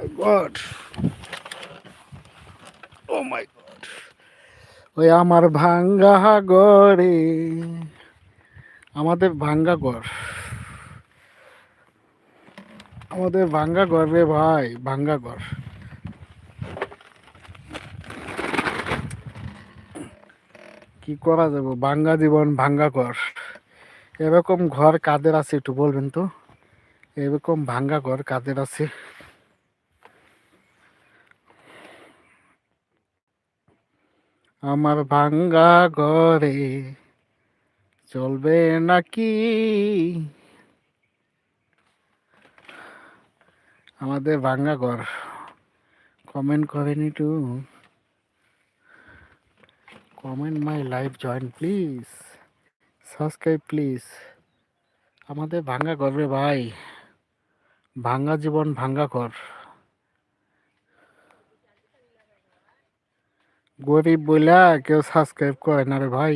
মাই god, ও মাই god, ওই আমার ভাঙ্গা ঘরে, আমাদের ভাঙ্গা ঘর, আমাদের ভাঙ্গা ঘর রে ভাই, ভাঙ্গা ঘর। কি করা যাবে, ভাঙ্গা জীবন ভাঙ্গা ঘর। এরকম ঘর কাদের আছে একটু বলবেন তো? এরকম ভাঙ্গা ঘর কাদের আছে? আমার ভাঙ্গা ঘরে চলবে নাকি? আমাদের ভাঙ্গা ঘর, কমেন্ট করেন একটু, comment my live, join please, subscribe please. আমাদের ভাঙ্গা ঘর রে ভাই, ভাঙ্গা জীবন ভাঙ্গা ঘর। গরিব বইলা কেউ সাবস্ক্রাইব করে না রে ভাই।